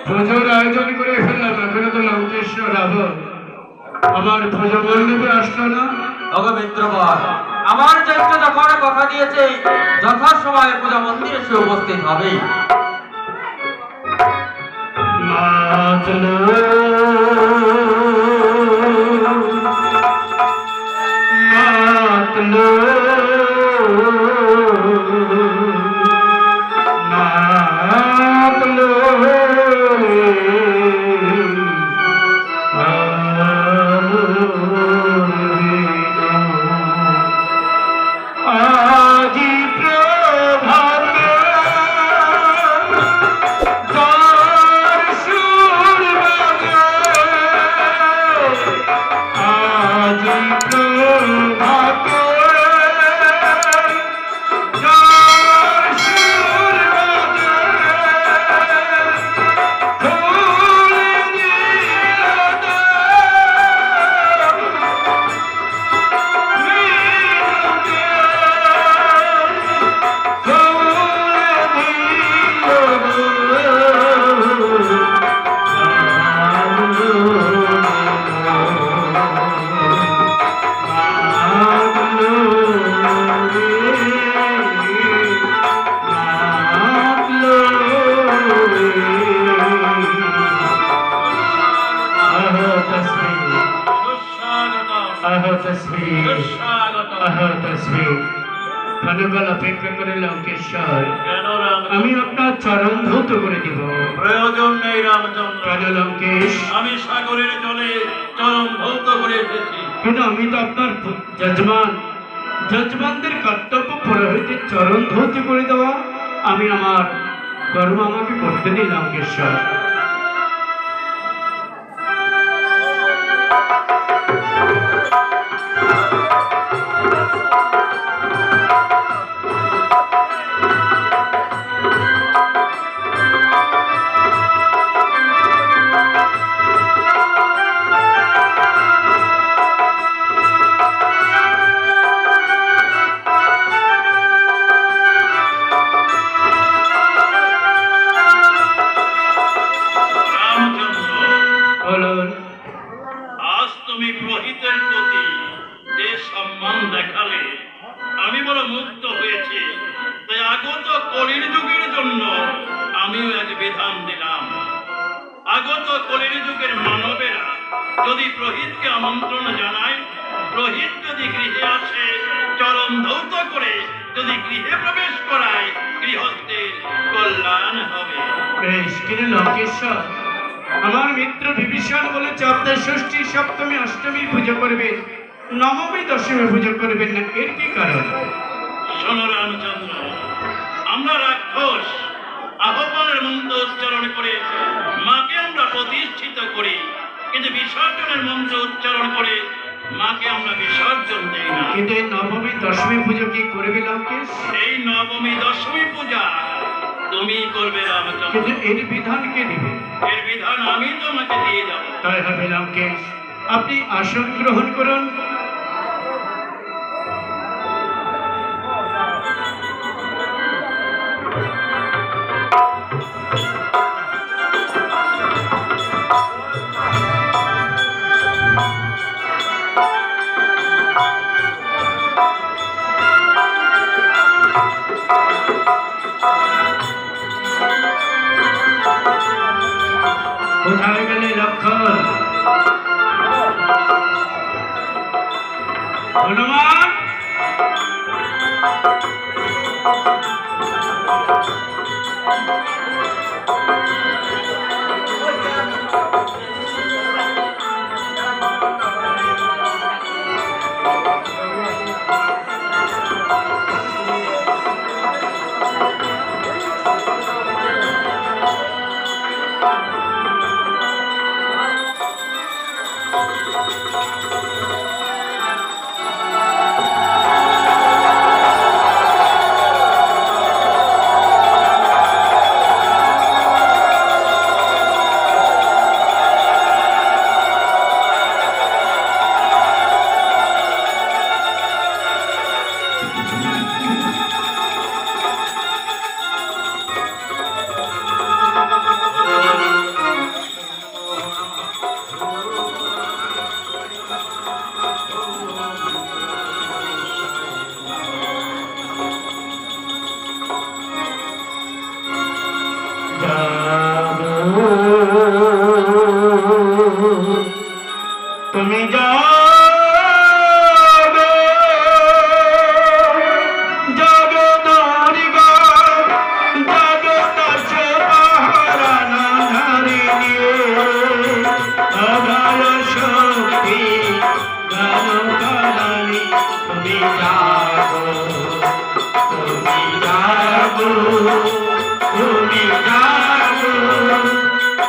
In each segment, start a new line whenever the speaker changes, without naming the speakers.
ধ্বজের আয়োজন করে ফেললাম, এখনো তো লঙ্কেশ্বর রাবণ আমার ধ্বজ মণ্ডপে আসলো না।
মিত্রগণ, আমার জ্যেষ্ঠ যখন কথা দিয়েছে যথাসময়ে পূজা মন্দিরে সে উপস্থিত হবেই।
অপেক্ষা করে লঙ্কেশ্বর, আমি আপনার চরণ ধৌত করে দিব।
প্রয়োজন নেই রামচন্দ্র।
কেন লঙ্কেশ?
আমি সাগরের জলে চরণ ধৌত করে এসেছি।
কিন্তু আমি তো আপনার যজমান, যজমানদের কর্তব্য পুরোহিতের চরণ ধৌত করে দেওয়া আমি আমার কর্ম আমাকে করতে দিই লঙ্কেশ্বর।
আগত কলির যুগের মানবেরা যদি প্রহিতকে আমন্ত্রণ জানায়, প্রহিত যদি গৃহে আসে, চরণ ধৌত করে যদি গৃহে প্রবেশ করায়, গৃহস্থের কল্যাণ হবে।
বেশ, কিন্তু লঙ্কেশ্বর, আমার মিত্র বিভীষণ বলেছে আপনার ষষ্ঠী, সপ্তমী, অষ্টমী পুজো করবেন, নবমী দশমী পুজো করবেন না, এর কি কারণ?
শোনো রামচন্দ্র, আমরা রাক্ষস আহ্বানের মন্ত্র উচ্চারণ করে মাকে আমরা প্রতিষ্ঠিত করি, কিন্তু বিসর্জনের মন্ত্র উচ্চারণ করে মাকে আমরা বিসর্জন দেই না।
কিন্তু এই নবমী দশমী পুজো কি করবে লঙ্কেশ?
এই নবমী দশমী পূজা তুমি করবে রামচন্দ্র।
কিন্তু এর বিধান কে দিবে?
এর বিধান আমি তোমাকে দিয়ে যাব।
তাই হবে লঙ্কেশ, আপনি আসন গ্রহণ করুন। কোথায় গেলে লক্ষণ? হনুমান, তুমি যাবে যাবে দরিগা যাবে কাছে পাহারা না ধারে নিয়ে আধার শক্তি গান কালানি তুমি যাবো তুমি যাবো তুমি যাবো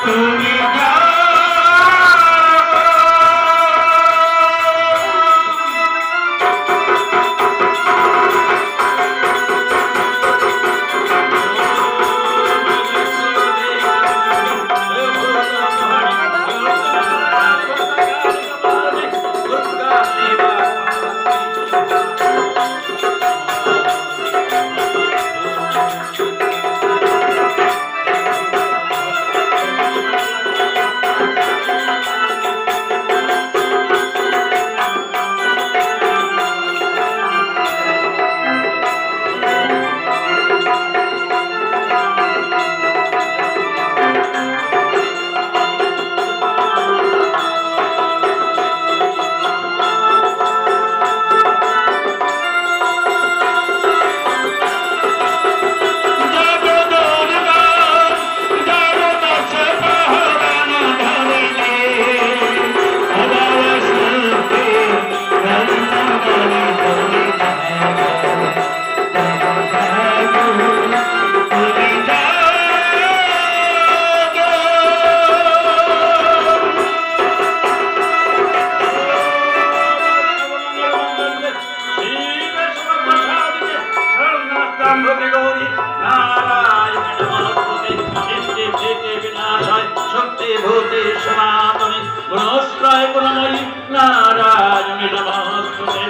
তুমি যাবো नारायण नमस्ते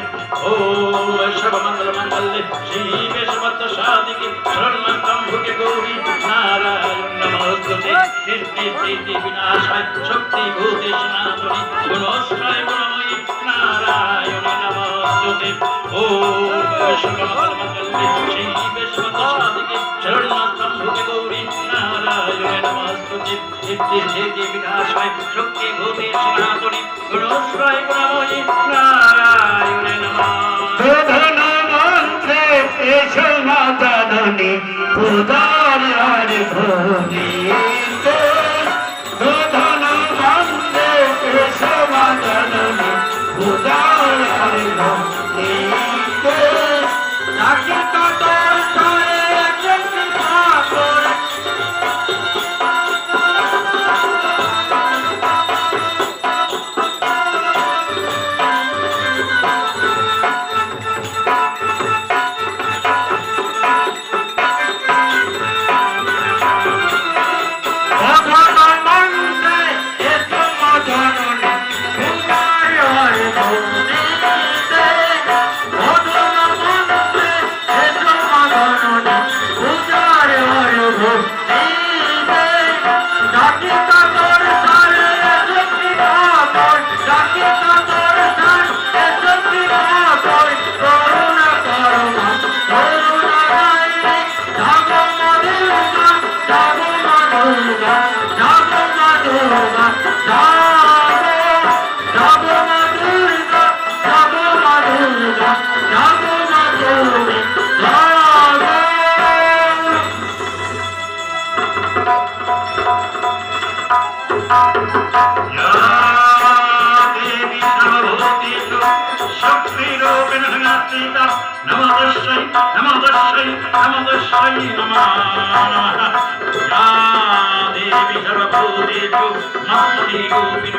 ओम सर्वमंगल मंगल्ये शिवे सर्वसाधिके शरणत्वं गौरी नारायण नमस्ते सृष्टि विनाशाय शक्ति भूते सनातनी गुणोश्राय गुणमयी नारायण नमस्ते ओम सर्वमंगल मंगल्ये शिवे सर्वसाधिके शरणत्वं गौरी नारायण नमस्ते सृष्टि विनाशाय शक्ति भूते सनातनी गुणोश्राय गुणमयी नारायण नमस्ते
धन मंत्रे केशवा जननी उदार भूमि धन मंत्रे केशवा जननी उदार भूमि
নাকি কাটার ছায়ে একটি পাথর
সীতা নমো তস্যৈ নমো তস্যৈ নমো তস্যৈ নমঃ ইয়া দেবী সর্বভূতেষু মাতৃরূপিণী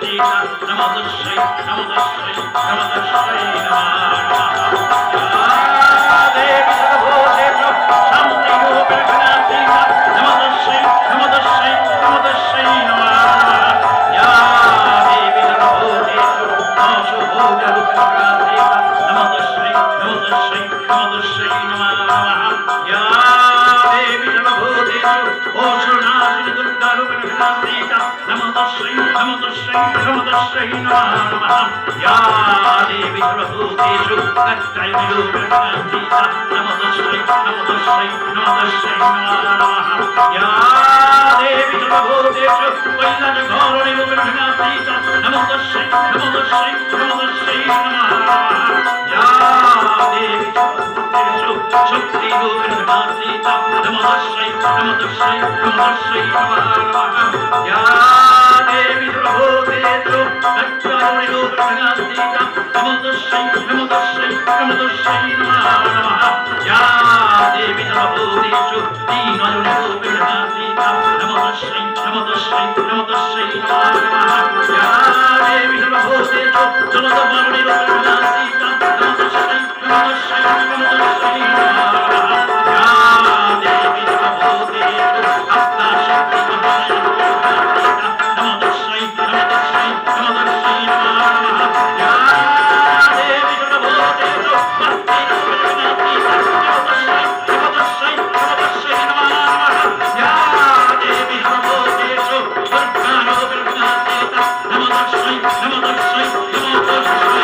সীতা নমো তস্যৈ নমো তস্যৈ নমো তস্যৈ নমঃ দেবী সর্বভূতেষু শান্তিরূপিণী সীতা নমো তস্যৈ নমো তস্যৈ নমো তস্যৈ নমঃ ইয়া দেবী সর্বভূতেষু অশুভোগরূপিণী সীতা নমো তস্যৈ নমো তস্যৈ নমো তস্যৈ নমঃ ইয়া দেবী সর্বভূতেষু অসুরনাশিনী দুর্গারূপিণী সীতা নমো তস্যৈ নমো তস্যৈ নমো তস্যৈ নমঃ ইয়া দেবী সর্বভূতেষু কাত্যায়নীরূপিণী সীতা নমো তস্যৈ নমো তস্যৈ নমো তস্যৈ নমঃ ইয়া দেবী সর্বভূতেষু কৈলাসঘরণীরূপিণী সীতা নমো তস্যৈ নমো তস্যৈ নমো তস্যৈ নমঃ ইয়া দেবী সর্বভূতেষু শক্তিরূপিণী সীতা নমো তস্যৈ নমো তস্যৈ নমো তস্যৈ নমঃ ইয়া দেবী সর্বভূতেষু কাত্যায়নীরূপিণী সীতা নমো তস্যৈ নমো তস্যৈ নমো তস্যৈ নমঃ ইয়া দেবী সর্বভূতেষু দীনজনরূপিণী সীতা নমো তস্যৈ নমো তস্যৈ নমো তস্যৈ নমঃ ইয়া দেবী সর্বভূতেষু জলদবর্ণীরূপিণী সীতা নমো তস্যৈ নমো তস্যৈ নমো তস্যৈ নমঃ ইয়া দেবী সর্বভূতেষু আত্মাশক্তি মহাশক্তি নমো তস্যৈ নমো তস্যৈ নমো তস্যৈ নমঃ ইয়া দেবী সর্বভূতেষু ভক্তিরূপিণী সীতা নমো তস্যৈ নমো তস্যৈ নমো তস্যৈ নমঃ ইয়া দেবী সর্বভূতেষু দুর্গারূপিণী সীতা নমো তস্যৈ নমো তস্যৈ নমো তস্যৈ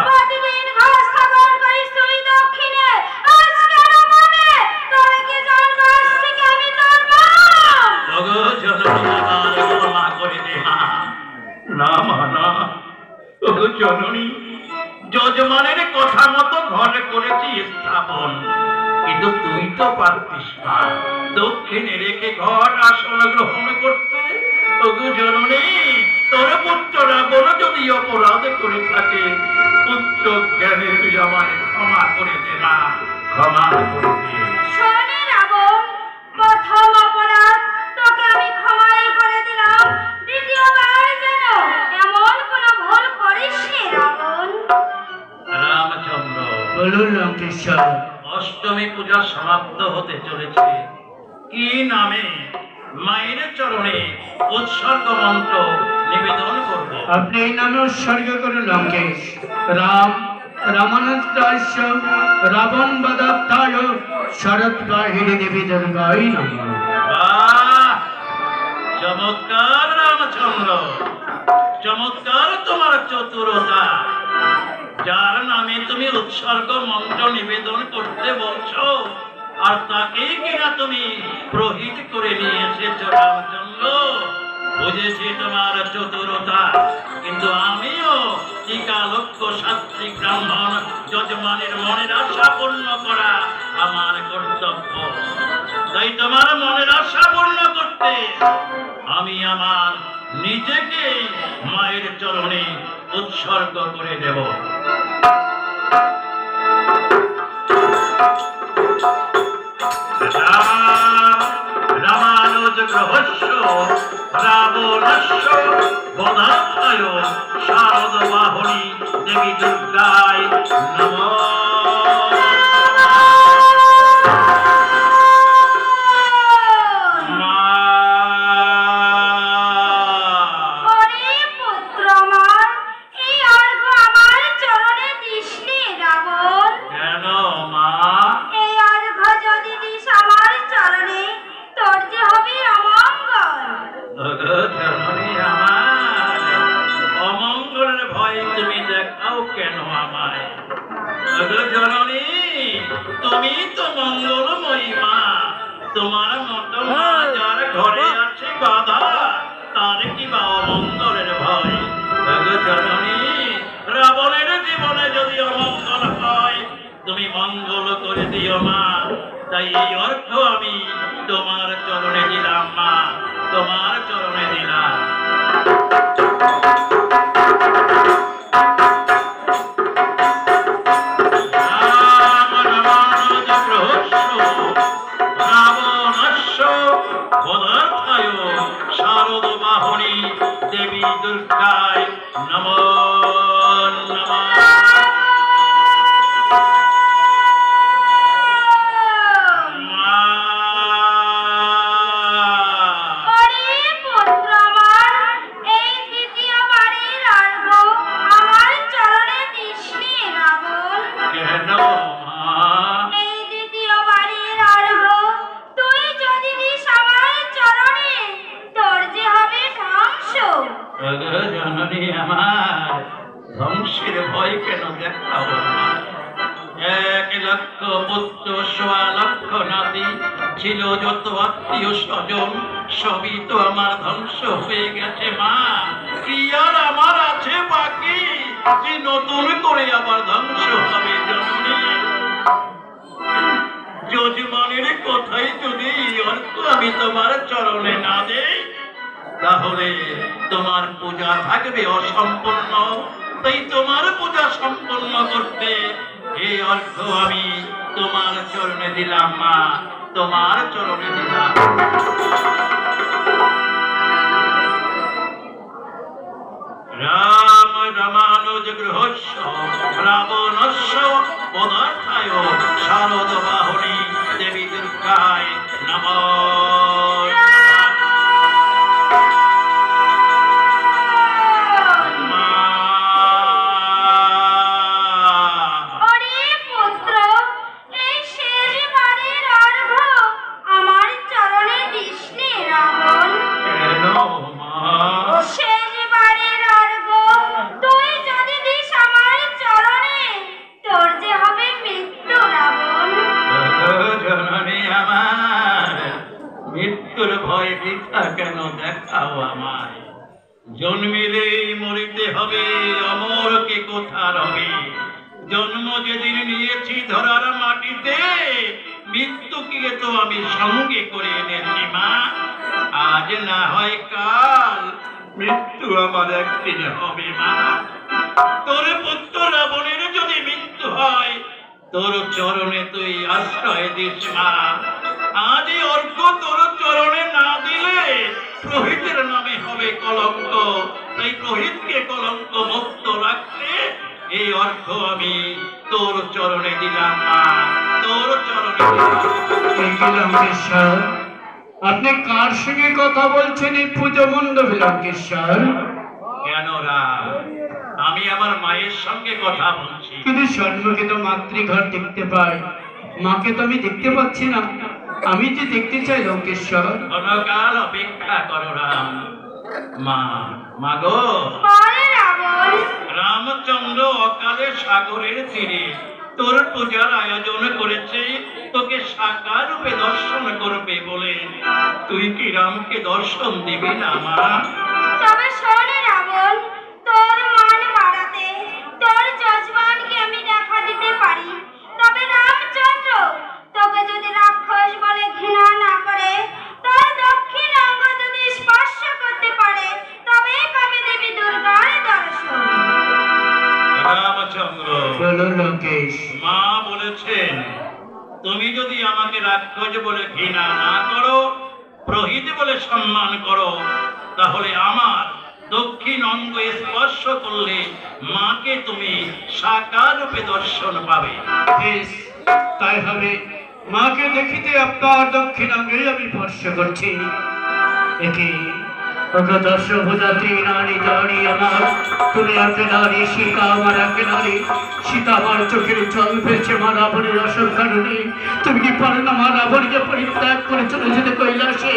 প্রতিদিন ঘাস স্থাপন করিস তুই দক্ষিণে, আজকের মনে তবে কি জানবো আজ থেকে আমি তোর মা?
ওগো জননী আমার ক্ষমা করে দে মা। না মা না, ওগো জননী, যজমানের কথা মতো ঘরে করেছি স্থাপন, কিন্তু তুই তো পারতিস না দক্ষিণে রেখে ঘর আসন গ্রহণ করতে। ওগো জননী, তোর পুত্র রাবণ যদি অপরাধ করে থাকে, পুত্র জ্ঞানে তুই আমায় ক্ষমা করে দে মা, ক্ষমা করে দে।
শোনে রাবণ, প্রথম অপরাধ তোকে আমি ক্ষমাই করে দিলাম, দ্বিতীয়বার যেন এমন কোনো ভুল করিস নি রাবণ।
রামচন্দ্র,
বলুন লঙ্কেশ্বর।
অষ্টমী পূজা সমাপ্ত হতে চলেছে। কি নামে মায়ের চরণে উৎসর্গ মন্ত্র নিবেদন করব?
আপনি এই নামে উৎসর্গ করুন লঙ্কেশ। রাম রামানুজাস্য রাবণ বদাত্তায় শরৎ বাহিনী দেবী দুর্গায় নমঃ।
বাহ! চমৎকার রামচন্দ্র, চমৎকার তোমার চতুরতা। যার নামে তুমি উৎসর্গ মন্ত্র নিবেদন করতে বলছো, আর তাকেই কিনা তুমি প্রহিত করে নিয়ে এসেছো রামচন্দ্র। বুঝেছি তোমার চতুরতা, কিন্তু আমিও টিকালক্ষ সাত্বিক ব্রাহ্মণ যজমানের মনের আশা পূর্ণ করা আমার কর্তব্য। তাই তোমার মনের আশা পূর্ণ করতে আমি আমার নিজেকে মায়ের চরণে উৎসর্গ করে দেব। রামানুজ গ্রহস্য রাবণস্য বধাত্ময় শারদ বাহনী দেবী দুর্গায় নমঃ।
ওরে পুত্র আমার, এই অর্ঘ্য আমার চরণে দিস নি রাবণ।
কেন মা?
এই অর্ঘ্য যদি দিস আমার চরণে, তোর যে হবে অমঙ্গল।
জননী আমার, অমঙ্গলের ভয় তুমি দেখাও কেন আমায়? জননী, তুমি তো মঙ্গলময়ী মা। তোমার মতো মা যার ঘরে আছে বাধা, তার কি বা অমঙ্গলের ভয়? জননী, রাবণের জীবনে যদি অমঙ্গল হয়, তুমি মঙ্গল করে দিও মা। তাই এই অর্থ আমি তোমার চরণে দিলাম মা, তোমার চরণে দিলাম। শারদ বাহনী দেবী দুর্গায় নমো নমঃ।
ওরে পুত্র আমার, এই দ্বিতীয় বাড়ির অর্ঘ আমার চরণে দিসনি রাবণ।
কেন মা?
এই দ্বিতীয় বাড়ির অর্ঘ তুই যদি দিস আমার চরণে, তোর যে হবে ধ্বংস।
ওগো জননী আমার, ধ্বংসের ভয় কেন দেখাও? 1,00,000 পুত্র, 1,00,000 নাতি ছিল, যত আত্মীয় স্বজন সবই তো আমার ধ্বংস হয়ে গেছে মা। কি আর আমার আছে বাকি যে নতুন করে আবার ধ্বংস হবে জননী? যজমানের কথাই যদি এই অর্থ আমি তোমার চরণে না দেই, তাহলে তোমার পূজা থাকবে অসম্পূর্ণ। তাই তোমার পূজা সম্পন্ন করতে এই অর্থ আমি তোমার চরণে দিলাম মা, তোমার চরণে দিলাম। রাম রামানুজ গৃহস্য রাবণস্য পদার্থায় শারদ বাহনী দেবী দুর্গায় নমঃ।
ওরে পুত্র, এই শেষ বাড়ির অর্ঘ আমার চরণে দিসনি রাবণ।
কেন মা?
শেষ বাড়ির অর্ঘ তুই যদি দিস আমার চরণে, তোর যে হবে মৃত্যু রাবণ।
জননী আমার, মৃত্যুর ভয় বৃথা কেন দেখাও আমায়? জন্মিলেই মরিতে হবে, অমর কে কোথার হবে? জন্ম যেদিন নিয়েছি ধরার মাটিতে, মৃত্যুকে তো আমি সঙ্গে করে এনেছি মা। আজ না হয় কাল মৃত্যু আমার একদিন হবে মা। তোর পুত্র রাবণের যদি মৃত্যু হয়, তোর চরণে তুই আশ্রয় দিস মা। আজ এই অর্ঘ তোর চরণে না দিলে প্রহিতের নামে হবে কলঙ্ক। তাই প্রহিতকে কলঙ্ক মুক্ত রাখতে এই অর্ঘ আমি তোর চরণে দিলাম মা, তোর চরণে দিলাম।
লঙ্কেশ্বর, আপনি কার সঙ্গে কথা বলছেন এই পুজো মণ্ডপে লঙ্কেশ্বর?
কেন রাম? আমি আমার মায়ের সঙ্গে কথা বলছি।
কিন্তু সম্মুখে তো মাতৃঘর দেখতে পাই, মাকে তো আমি দেখতে পাচ্ছি না। আমি যে দেখতে চাই লঙ্কেশ্বর।
ক্ষণকাল অপেক্ষা করো রাম। মা, মাগো,
বল রাবণ।
রামচন্দ্র অকালে সাগরের তীরে তোর পূজার আয়োজন করেছে, তোকে সাকার রূপে দর্শন করবে বলে। তুই কি রামকে দর্শন দিবি না মা?
তবে শোন রাবণ, তোর মান বাড়াতে তোর যজমানকে আমি দেখা দিতে পারি। তবে রামচন্দ্র তোকে যদি রাক্ষস বলে ঘৃণা না করে, তোর দক্ষিণ অঙ্গ যদি স্পর্শ করতে পারে, তবে পাবে দেবী দুর্গার দর্শন।
রামচন্দ্র,
বলো লঙ্কেশ।
মা বলেছেন তুমি যদি আমাকে রাক্ষস বলে ঘৃণা না করো, প্রহিত বলে সম্মান করো, তাহলে আমার দক্ষিণ অঙ্গ স্পর্শ করলে মাকে তুমি সাকার রূপে দর্শন পাবে।
বেশ, তাই হবে। মাকে দেখিতে আপনার দক্ষিণাঙ্গে আমি স্পর্শ করছি। একে ওকে দর্শভূজাত্রী নারী জানি আমার, তুমি আগে নারী, সীতা আমার আগে নারী। সীতা আমার চোখের জল ফেলছে মা রাবণের অসৎ কারণে। তুমি কি পারো না মা রাবণকে পরিত্যাগ করে চলে যেতে কৈলাসে?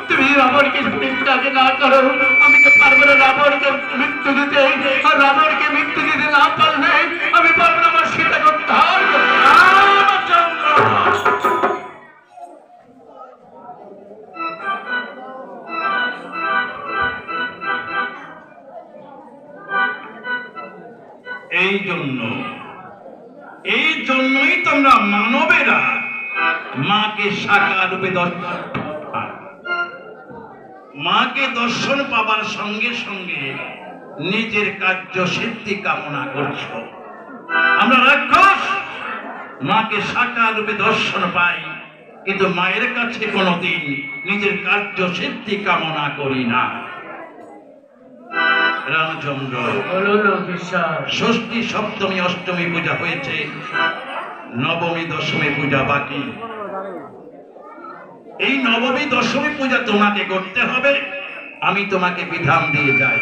তুমি রাবণকে পরিত্যাগ না করো, আমি তো পারবো না রাবণকে মৃত্যু দিতে। আর রাবণকে মৃত্যু দিতে না পারলে আমি পারবো না আমার সীতাকে উদ্ধার করতে।
রামচন্দ্র, এই জন্যই তোমরা মানবেরা মাকে সাকার রূপে মাকে দর্শন পাবার সঙ্গে সঙ্গে নিজের কার্য সিদ্ধি কামনা করছো। আমরা রাক্ষস মাকে সাকার রূপে দর্শন পাই, কিন্তু মায়ের কাছে কোনোদিন নিজের কার্য সিদ্ধি কামনা করি না। রামচন্দ্র,
বলুন লঙ্কেশ্বর।
ষষ্ঠী সপ্তমী অষ্টমী পূজা হয়েছে, নবমী দশমী পূজা বাকি। এই নবমী দশমী পূজা তোমাকে করতে হবে, আমি তোমাকে বিধান দিয়ে যাই।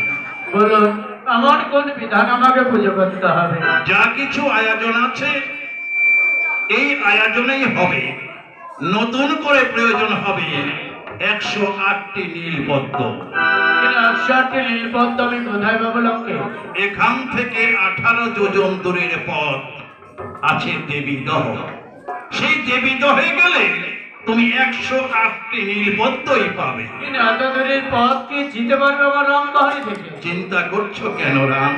বলুন আমার কোন বিধান আমাকে পুজো করতে হবে?
যা কিছু আয়োজন আছে এই আয়োজনেই হবে। নতুন করে প্রয়োজন হবে 108টি নীলপদ্ম।
108টি নীলপদ্ম আমি কোথায় পাবো লঙ্কে?
এখান থেকে 18 যোজন দূরের পথ আছে দেবীদহ। সেই দেবীদহে গেলে তুমি 108টি নীলপদ্মই পাবে।
কিন্তু এত দূরের পথ কি যেতে পারবে আমার রামবাড়ি থেকে?
চিন্তা করছো কেন রাম?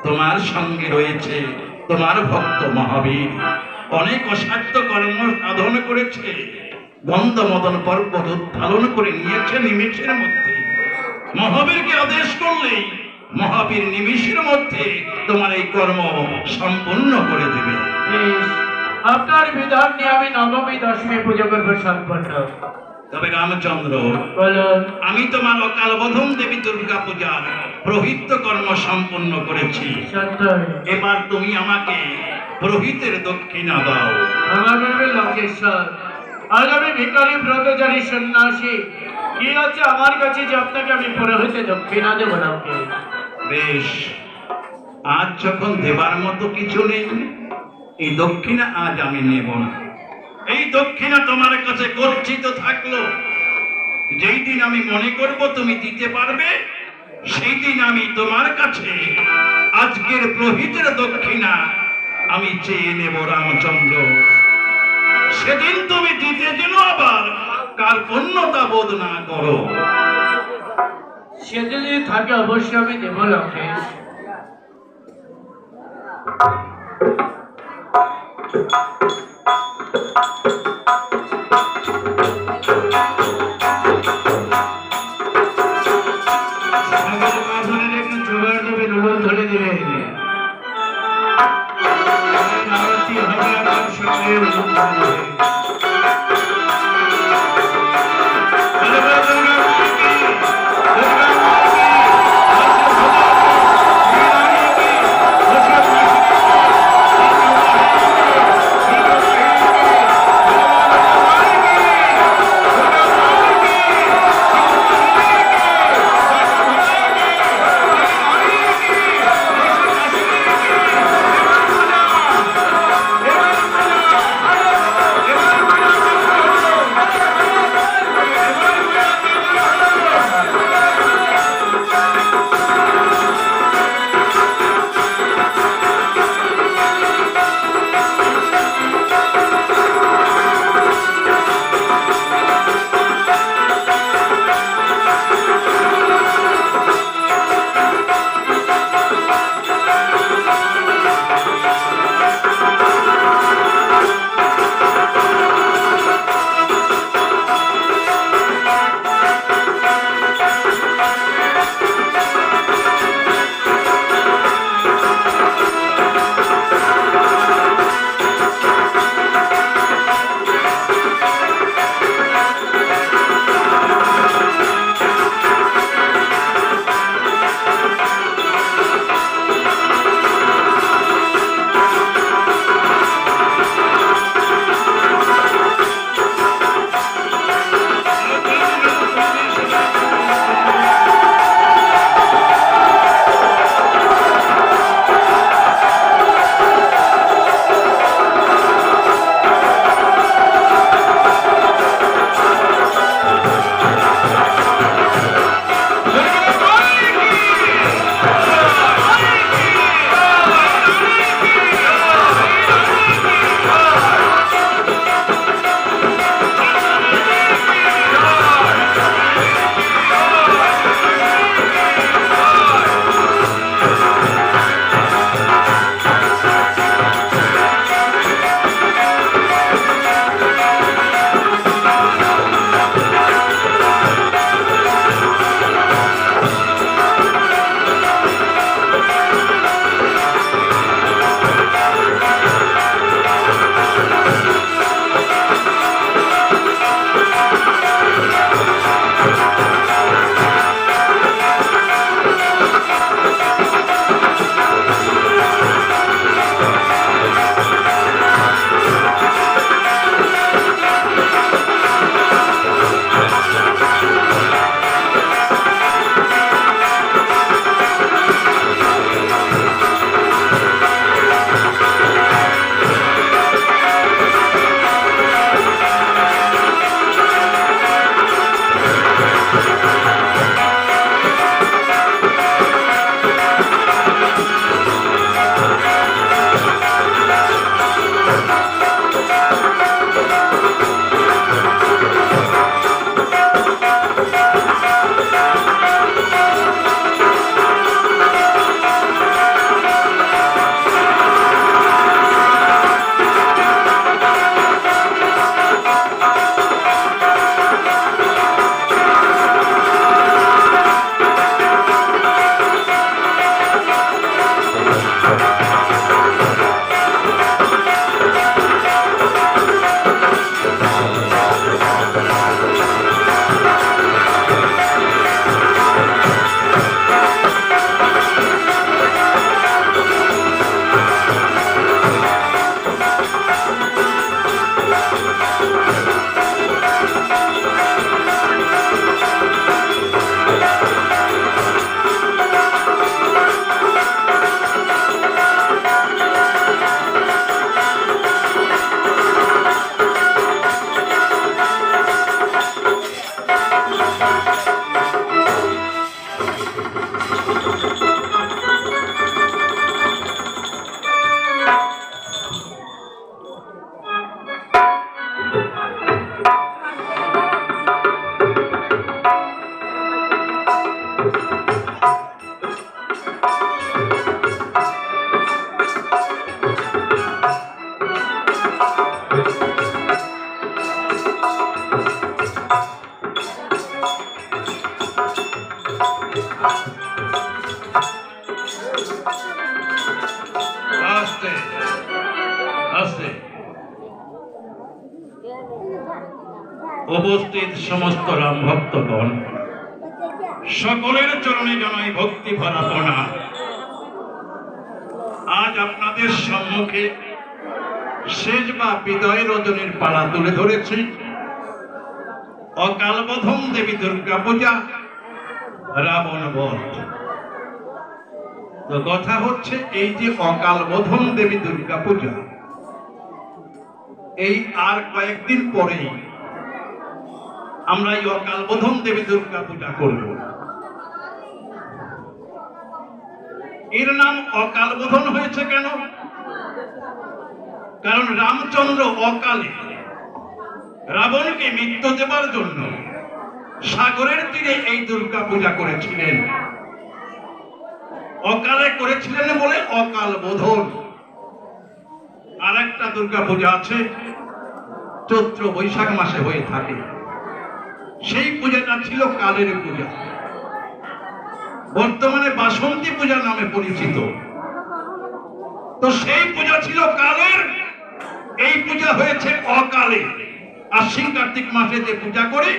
তোমার সঙ্গে রয়েছে তোমার ভক্ত মহাবীর, অনেক অসাধ্য কর্ম সাধন করেছে, গন্ধ মদন পর্বত উত্থালন করে নিয়েছে নিমেষের মধ্যে। মহাবীরকে আদেশ করলেই মহাবীর নিমেষের মধ্যে তোমার এই কর্ম সম্পূর্ণ করে দেবে।
বেশ, আপনার বিধান নিয়ে আমি নবমী দশমী পুজো করবো সম্পূর্ণ।
তবে রামচন্দ্র,
বলুন।
আমি তোমার অকাল বোধন দেবী দুর্গা পূজার প্রহিত কর্ম সম্পন্ন করেছি।
সত্যই
এবার তুমি আমাকে প্রহিতের দক্ষিণা দাও।
ক্ষমা করবে লঙ্কেশ্বর, আজ আমি ভিখারি ব্রতচারী সন্ন্যাসী, কি আছে আমার কাছে যে আপনাকে আমি পুরোহিতে দক্ষিণা দেবো লঙ্কে?
বেশ, আজ যখন দেবার মতো কিছু নেই, এই দক্ষিণা আজ আমি নেব না। এই দক্ষিণা তোমার কাছে গচ্ছিত থাকলো। যেই দিন আমি মনে করব তুমি দিতে পারবে, সেই দিন আমি তোমার কাছে আজকের প্রহিতের দক্ষিণা আমি চেয়ে নেব রামচন্দ্র। সেদিন তুমি দিতে যেন আবার কার্পণ্যতা বোধ না করো।
সে যদি থাকে অবশ্যই আমি দেবো লঙ্কেশ। জোগাড় দেবে, নুন ধরে দেবে। আরতি হবে আমার সঙ্গে, নুন ধরে দেবে।
আস্তে আস্তে। উপস্থিত সমস্ত রাম ভক্তগণ, সকলের চরণে জানাই ভক্তি ভরা প্রণাম। আজ আপনাদের সম্মুখে শেষ বা বিদায় রজনীর পালা তুলে ধরেছি অকালবোধন দেবী দুর্গা পূজা, রাবণ বধ। তো কথা হচ্ছে, এই যে অকালবোধন দেবী দুর্গা পূজা, এই আর কয়েকদিন পরেই আমরা এই অকালবোধন দেবী দুর্গা পূজা করব। এর নাম অকালবোধন হয়েছে কেন? কারণ রামচন্দ্র অকালে রাবণকে মৃত্যু দেবার জন্য সাগরের তীরে এই দুর্গা পূজা করেছিলেন। অকালে করেছিলেন বলে অকালবোধন। আর একটা দুর্গা পূজা আছে, চৈত্র বৈশাখ মাসে হয়ে থাকে। সেই পূজাটা ছিল কালের পূজা, বর্তমানে বাসন্তী পূজা নামে পরিচিত। তো সেই পূজা ছিল কালের, এই পূজা হয়েছে অকালে। আশ্বিন কার্তিক মাসে যে পূজা করি,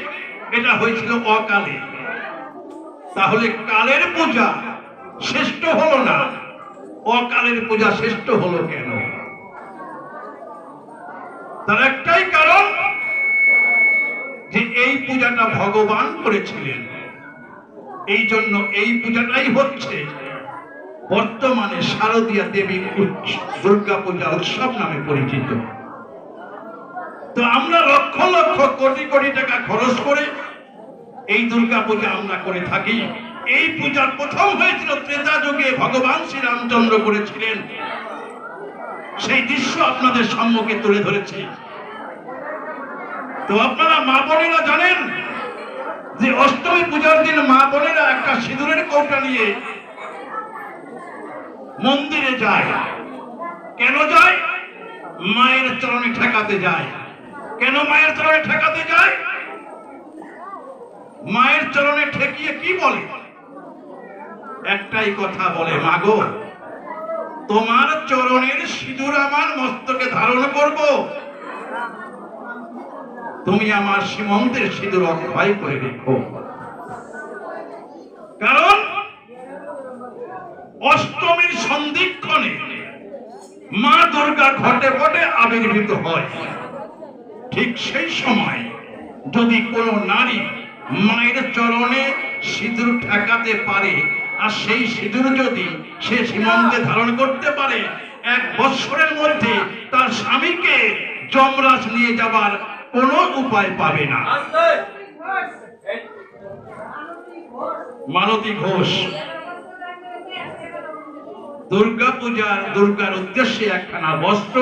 এটা হয়েছিল অকালে। তাহলে কালের পূজা শ্রেষ্ঠ হলো না, অকালের পূজা শ্রেষ্ঠ হলো কেন? তার একটাই কারণ যে এই পূজাটা ভগবান করেছিলেন। এই জন্য এই পূজাটাই হচ্ছে বর্তমানে শারদীয়া দেবী দুর্গা পূজা উৎসব নামে পরিচিত। তো আমরা লক্ষ লক্ষ কোটি কোটি টাকা খরচ করে এই দুর্গা পূজা আমরা করে থাকি। এই পূজার প্রথম হয়েছিল ত্রেতা যুগে, ভগবান শ্রী রামচন্দ্র করেছিলেন। সেই দৃশ্য আপনাদের সম্মুখে তুলে ধরেছি। তো আপনারা মা বোনেরা জানেন যে অষ্টমী পূজার দিন মা বোনেরা একটা সিঁদুরের কৌটা নিয়ে মন্দিরে যায়। কেন যায়? মায়ের চরণে ঠেকাতে যায়। কেন মায়ের চরণে ঠেকাতে যায়? মায়ের চরণে ঠেকিয়ে কি বলে? একটাই কথা বলে, মাগো তোমার চরণের সিঁদুর আমার মস্তকে ধারণ করব, তুমি আমার সীমন্তের সিঁদুর অক্ষয় করে রেখো। কারণ অষ্টমীর সন্ধিক্ষণে মা দুর্গা ঘটে ঘটে আবির্ভূত হয়। ঠিক সেই সময় যদি কোনো নারী মায়ের চরণে সিঁদুর ঠেকাতে পারে, আর সেই সিঁদুর যদি সে সীমন্তে ধারণ করতে পারে, 1 বৎসরের মধ্যে তার স্বামীকে যমরাজ নিয়ে যাবার কোনো উপায় পাবে না। মালতী ঘোষ দুর্গা পূজার দুর্গার উদ্দেশ্যে একখানা বস্ত্র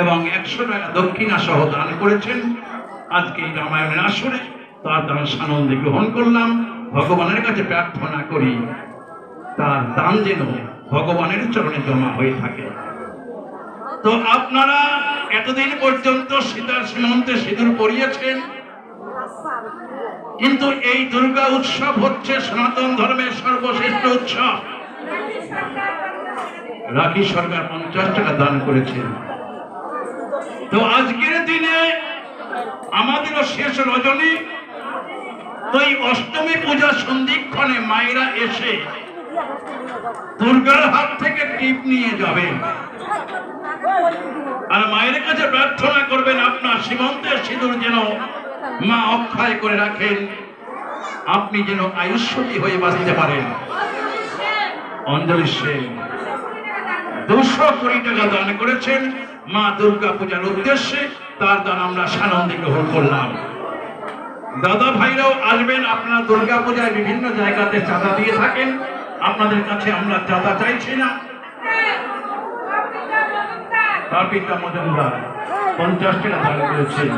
এবং 100 টাকা দক্ষিণা সহ দান করেছেন। আজকে এই রামায়ণের আসরে তার দান সানন্দে গ্রহণ করলাম। ভগবানের কাছে প্রার্থনা করি তার দান যেন ভগবানের চরণে জমা হয়ে থাকে। তো আপনারা এতদিন পর্যন্ত সীতার সীমন্তে সিঁদুর পরিয়েছেন, কিন্তু এই দুর্গা উৎসব হচ্ছে সনাতন ধর্মের সর্বশ্রেষ্ঠ উৎসব। রাখি সরকার 50 টাকা দান করেছেন। তো আজকের দিনে আমাদেরও শেষ রজনী। তো এই অষ্টমী পূজা সন্ধিক্ষণে মায়েরা এসে দুর্গার হাত থেকে টিপ নিয়ে যাবেন আর মায়ের কাছে প্রার্থনা করবেন আপনার সীমন্তের সিঁদুর যেন মা অক্ষয় করে রাখেন, আপনি যেন আয়ুষ্যতী হয়ে বাঁচতে পারেন। অঞ্জলি সেন 200 কোটি টাকা দান করেছেন মা দুর্গা পূজার উদ্দেশ্যে। তার দান আমরা সানন্দে গ্রহণ করলাম। দাদা ভাইরাও আসবেন। আপনারা দুর্গা পূজায় বিভিন্ন জায়গাতে চাঁদা দিয়ে থাকেন, আপনাদের কাছে আমরা চাঁদা চাইছি না। তার পিতা মজুমদার 50 টাকা দান করেছেন।